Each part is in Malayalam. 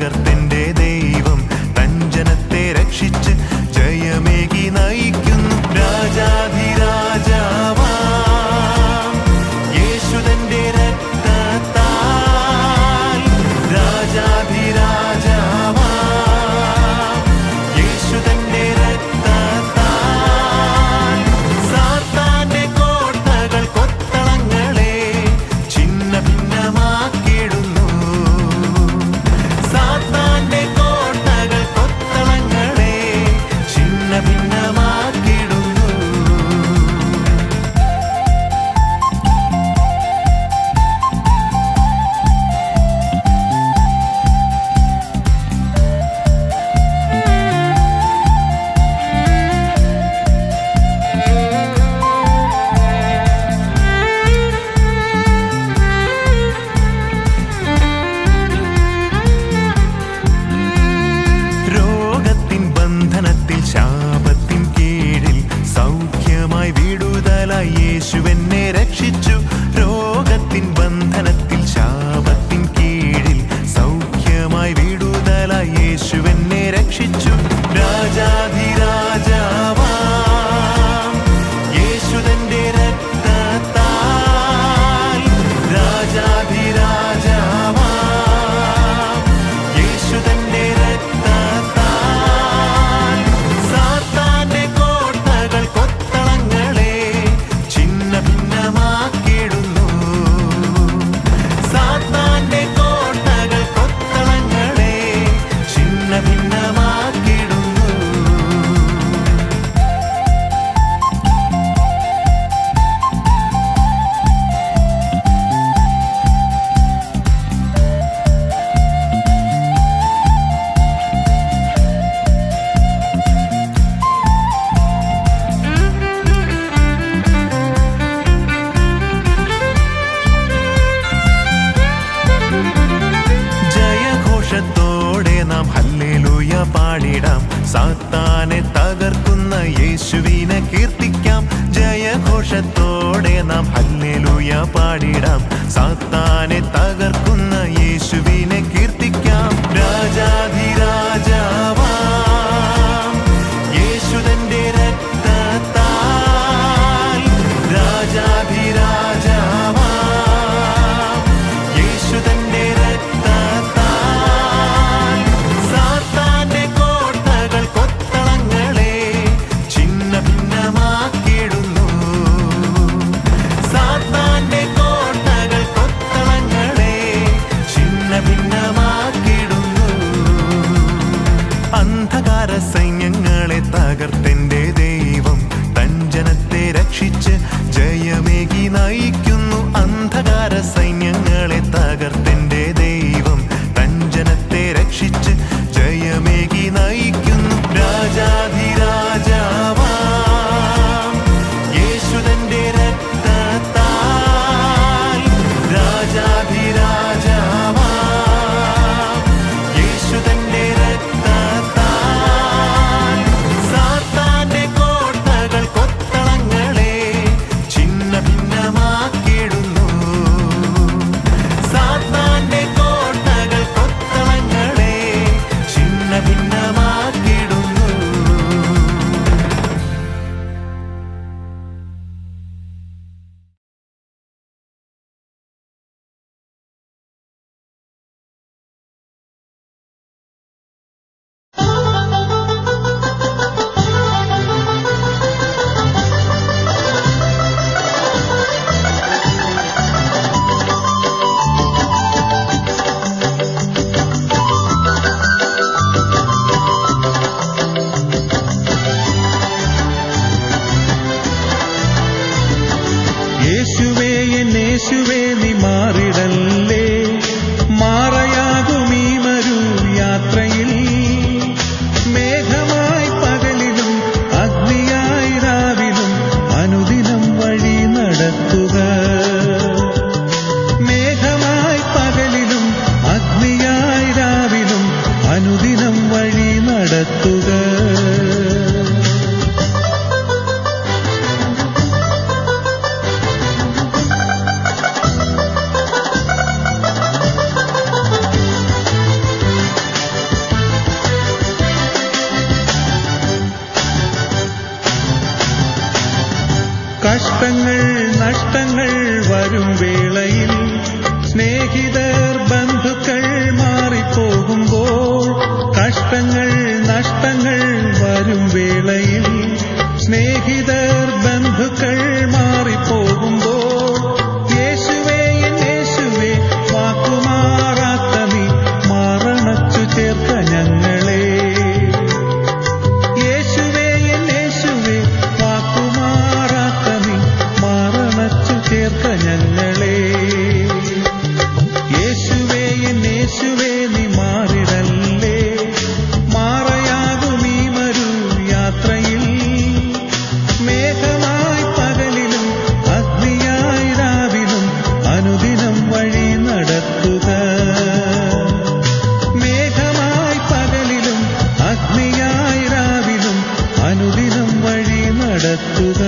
തകർത്തെന്റെ ദൈവം തൻ ജനത്തെ രക്ഷിച്ച് ജയമേകി നയിക്കുന്നു. രാജാധിരാജാവാം യേശു തന്റെ രക്തത്താൽ, രാജാധിരാജാവാം യേശു തന്റെ രക്തത്താൽ സാത്താന്റെ കോട്ടകൾ കൊത്തളങ്ങളെ ഛിന്ന ഭിന്നമാക്കിടുന്നു. സാത്താന്റെ കോട്ടകൾ കൊത്തളങ്ങളെ ഛിന്ന ഭിന്നമാക്കിടുന്നു. രോഗത്തിൻ ബന്ധനത്തിൽ ശാപത്തിൻ കീഴിൽ സൗഖ്യമായി വിടുതലായി യേശുവെന്നെ രക്ഷിച്ചു. രോഗത്തിൻ ബന്ധനത്തിൽ ശാപത്തിൻ കീഴിൽ സൗഖ്യമായി വിടുതലായി യേശുവെന്നെ രക്ഷിച്ചു. രാജാധിരാജാവാം യേശു തന്റെ രക്തത്താൽ, രാജാധിരാജാവാം യേശു തന്റെ രക്തത്താൽ സാത്താന്റെ കോട്ടകൾ കൊത്തളങ്ങളെ ഛിന്ന ഭിന്നമാക്കിടുന്നു. സാത്താന്റെ കോട്ടകൾ കൊത്തളങ്ങളെ ഛിന്ന ഭിന്നമാക്കിടുന്നു. ജയഘോഷത്തോടെ നാം ഹല്ലേലൂയ പാടിടാം. സാത്താനെ തകർക്കുന്ന യേശുവിനെ കീർത്തിക്കാം. ജയഘോഷത്തോടെ നാം ഹല്ലേലൂയ പാടിടാം. സാത്താനെ തകർക്കുന്ന യേശുവിനെ കീർത്തിക്കാം. രാജാധിരാജാവാം യേശു തന്റെ രക്തത്താൽ, രാജാധിരാജാവാം യേശു തന്റെ രക്തത്താൽ സാത്താന്റെ കോട്ടകൾ കൊത്തളങ്ങളെ ഛിന്ന ഭിന്നമാക്കിടുന്നു. സാത്താന്റെ കോട്ടകൾ കൊത്തളങ്ങളെ ഛിന്ന കഷ്ടങ്ങൾ നഷ്ടങ്ങൾ വരും വേളയിൽ സ്നേഹിതർ ബന്ധുക്കൾ മാറിപ്പോകുമ്പോൾ, കഷ്ടങ്ങൾ നഷ്ടങ്ങൾ വരും വേളയിൽ സ്നേഹിതർ ബന്ധുക്കൾ മാറിപ്പോകുമ്പോൾ, യേശുവേ എൻ യേശുവേ വാക്കുമാറാത്ത നീ മാറണച്ചു ചേർക്ക ഞങ്ങളെ. യേശുവേ എൻ യേശുവേ വാക്കുമാറാത്ത നീ മാറണച്ചു ചേർക്ക ഞങ്ങളെ. യേശുവേ എൻ യേശുവേ നീ മാറിടല്ലേ, മാറയാകും ഈ മരു യാത്രയിൽ. മേഘമായി പകലിലും അഗ്നിയായി രാവിലും അനുദിനം വഴി നടത്തുക. മേഘമായി പകലിലും അഗ്നിയായി രാവിലും അനുദിനം വഴി നടത്തുക.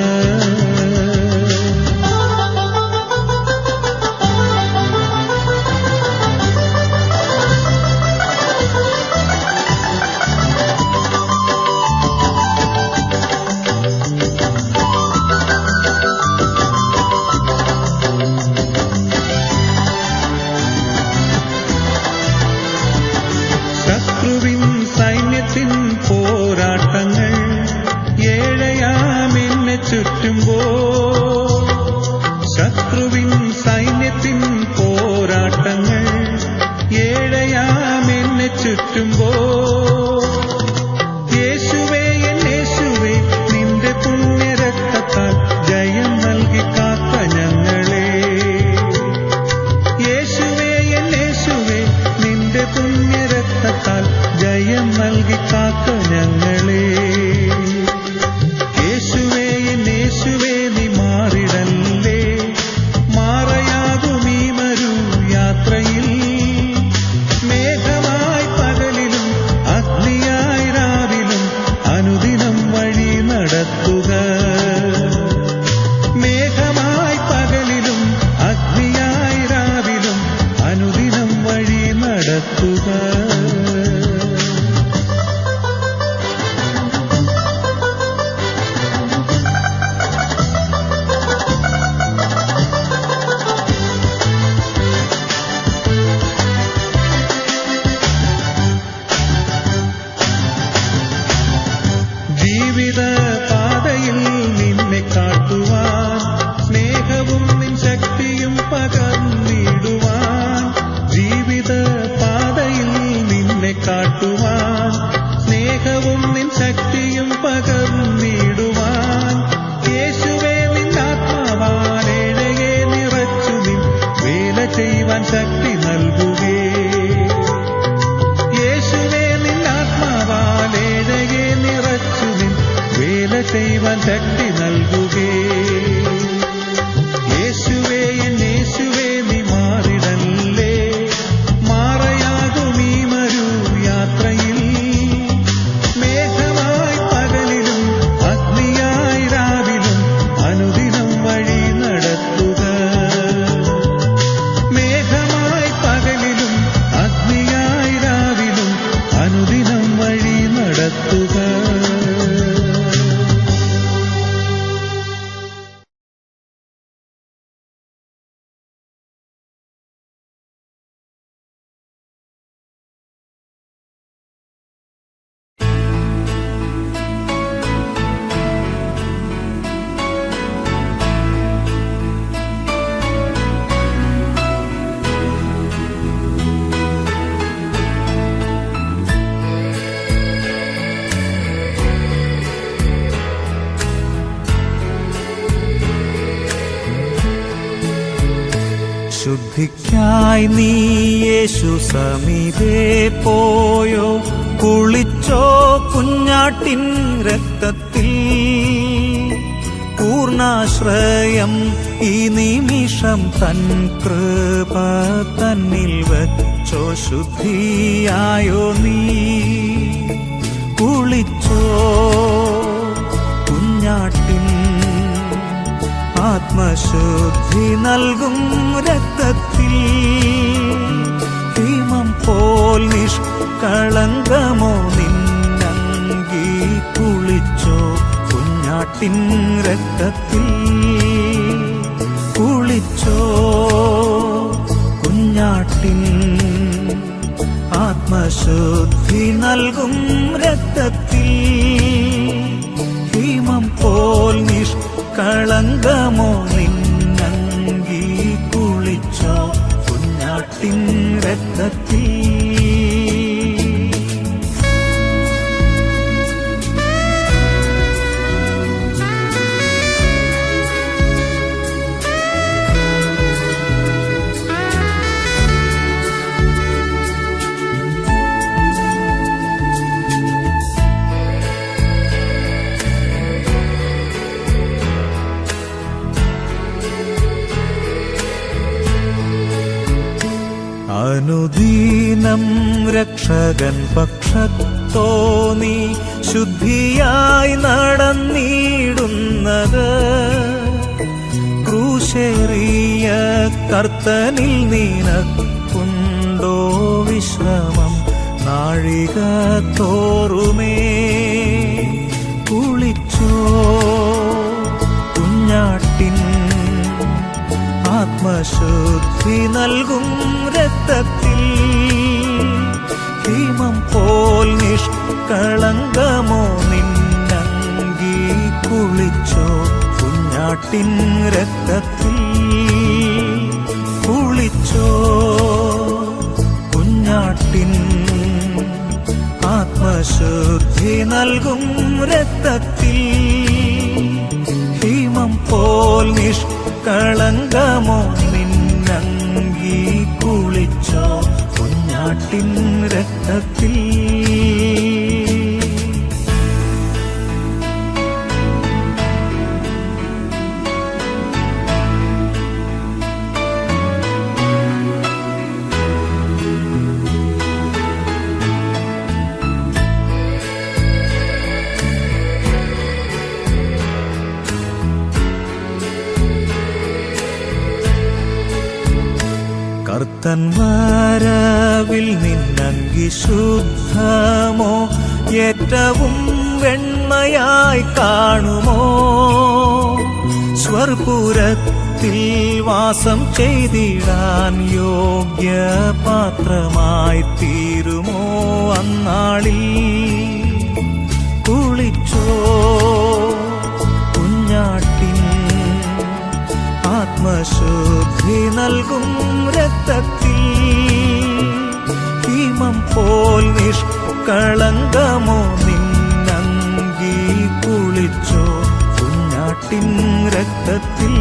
ശത്രുവിൻ സൈന്യത്തിൻ പോരാട്ടങ്ങൾ ഏഴയാമെന്നെ ചുറ്റുമ്പോൾ, ശത്രുവിൻ സൈന്യത്തിൻ പോരാട്ടങ്ങൾ ഏഴയാമെന്നെ ചുറ്റുമ്പോൾ, യേശുവേ എൻ യേശുവേ നിന്റെ പുണ്യരക്തത്താൽ ജയം നൽകി കാക്ക ഞങ്ങളെ. യേശുവേ എൻ യേശുവേ നിന്റെ പുണ്യരക്തത്താൽ ജയം നൽകി കാക്ക ഞങ്ങളെ. യേശുവേ എൻ യേശുവേ നീ മാറിടല്ലേ, മാറയാകും ഈ മരു യാത്രയിൽ. മേഘമായി പകലിലും അഗ്നിയായി രാവിലും അനുദിനം വഴി നടത്തുക. മേഘമായി പകലിലും അഗ്നിയായി രാവിലും അനുദിനം വഴി നടത്തുക. ജീവിത പാതയിൽ നിന്നെ കാട്ടുവാൻ സ്നേഹവും നിൻ ശക്തിയും പകർന്നിടുവാൻ, ജീവിത പാതയിൽ നിന്നെ കാട്ടുവാൻ സ്നേഹവും നിൻ ശക്തിയും പകർന്നിടുവാൻ, യേശുവേ നിന്നാത്മാവാൽ ഏഴയെ നിറച്ചു നിൻ വേല ചെയ്യുവാൻ ശക്തി നൽകുകേ. യേശുവേ നിന്നാത്മാവാൽ ഏഴയെ നിറച്ചു നിൻ വേല ചെയ്യുവാൻ ശക്തി നൽകുകേ. യേശുവേ എൻ യേശുവേ നീ മാറിടല്ലേ, മാറയാകും ഈ മരു യാത്രയിൽ. മേഘമായി പകലിലും അഗ്നിയായി രാവിലും അനുദിനം വഴി നടത്തുക. മേഘമായി പകലിലും അഗ്നിയായി രാവിലും അനുദിനം വഴി നടത്തുക. ശുദ്ധിക്കായി നീ യേശു സമീപേ പോയോ, കുളിച്ചോ കുഞ്ഞാട്ടിൻ രക്തത്തിൽ. പൂർണ്ണാശ്രയം ഈ നിമിഷം തൻ കൃപ തന്നിൽ വച്ചോ, ശുദ്ധിയായോ നീ. കുളിച്ചോ കുഞ്ഞാട്ടിൻ ആത്മശുദ്ധി നൽകും രക്തത്തിൽ. ഹിമം പോൽ നിഷ്കളങ്കമോ നിന്നങ്കി, കുളിച്ചോ കുഞ്ഞാട്ടിൻ രക്തത്തിൽ. കുളിച്ചോ കുഞ്ഞാട്ടിൻ ആത്മശുദ്ധി നൽകും രക്തത്തിൽ ഹിമം പോൽ നിഷ്കളങ്കമോ നിന്നങ്കി കുളിച്ചോ കുഞ്ഞാട്ടിൻ രക്തത്തിൽ. അനുദീനം രക്ഷകൻ പക്ഷത്തോ നീ ശുദ്ധിയായി നടന്നിടുന്നത് ക്രൂശേറിയ കർത്തനിൽ നിനക്കുണ്ടോ വിശ്രമം നാഴിക തോറുമേ കുളിച്ചോ കുഞ്ഞാട്ടിൻ ആത്മശുദ്ധി നൽകും രക്തത്തിൽ ഹിമം പോൽ നിഷ്കളങ്കമോ നിന്നങ്കി കുളിച്ചോ കുഞ്ഞാട്ടിൻ രക്തത്തിൽ കുളിച്ചോ കുഞ്ഞാട്ടിൻ ആത്മശുദ്ധി നൽകും രക്തത്തിൽ ഹിമം പോൽ കളങ്കമോ നിന്നങ്കി കുളിച്ചോ കുഞ്ഞാട്ടിൻ രക്തത്തിൽ. കർത്തൻ വരവിൽ നിന്നങ്കി ശുദ്ധമോ ഏറ്റവും വെണ്മയായി കാണുമോ സ്വർപുരത്തിൽ വാസം ചെയ്തിടാൻ യോഗ്യ പാത്രമായി തീരുമോ അന്നാളിൽ കുളിച്ചോ കുഞ്ഞാട്ടിൻ ആത്മശുദ്ധി നൽകും രക്തത്തിൽ ഹിമം പോൽ നിഷ്കളങ്കമോ നിന്നങ്കി കുളിച്ചോ കുഞ്ഞാട്ടിൻ രക്തത്തിൽ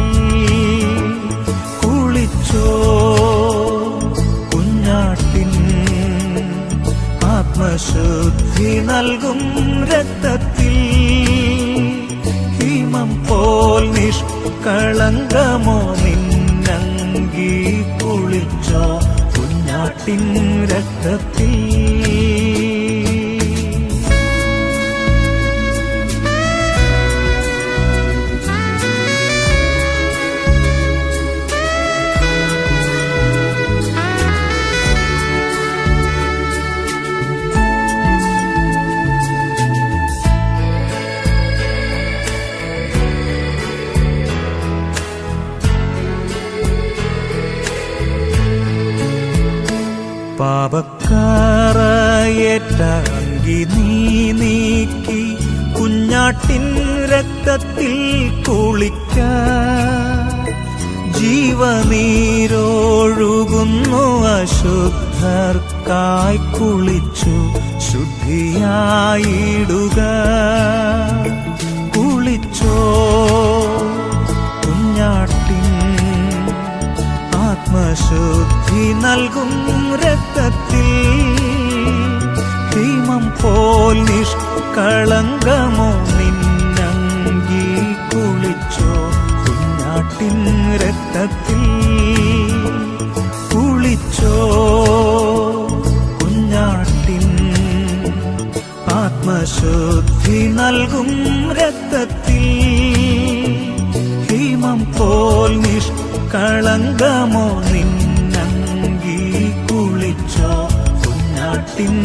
കുളിച്ചോ കുഞ്ഞാട്ടിൻ ആത്മശുദ്ധി നൽകും രക്തത്തിൽ ഹിമം പോൽ കളങ്കമോ നിന്നങ്കി കുളിച്ചോ കുഞ്ഞാട്ടിൻ രക്തത്തിൽ. പാപക്കാറയേറ്റ അങ്കി നീ നീക്കി കുഞ്ഞാട്ടിൻ രക്തത്തിൽ കുളിക്ക ജീവനീരൊഴുകുന്നു അശുദ്ധർക്കായി കുളിച്ചു ശുദ്ധിയായിടുക കുളിച്ചോ കുഞ്ഞാട്ടിൻ ആത്മശുദ്ധി നൽകും രക്തത്തിൽ ഹിമം പോൽ നിഷ്കളങ്കമോ നിന്നങ്കി കുളിച്ചോ കുഞ്ഞാട്ടിൻ രക്തത്തിൽ കുളിച്ചോ കുഞ്ഞാട്ടിൻ ആത്മശുദ്ധി നൽകും രക്തത്തിൽ ഹിമം പോൽ കളങ്കമോ നിന്നങ്കി കുളിച്ചോ കുഞ്ഞാട്ടിൻ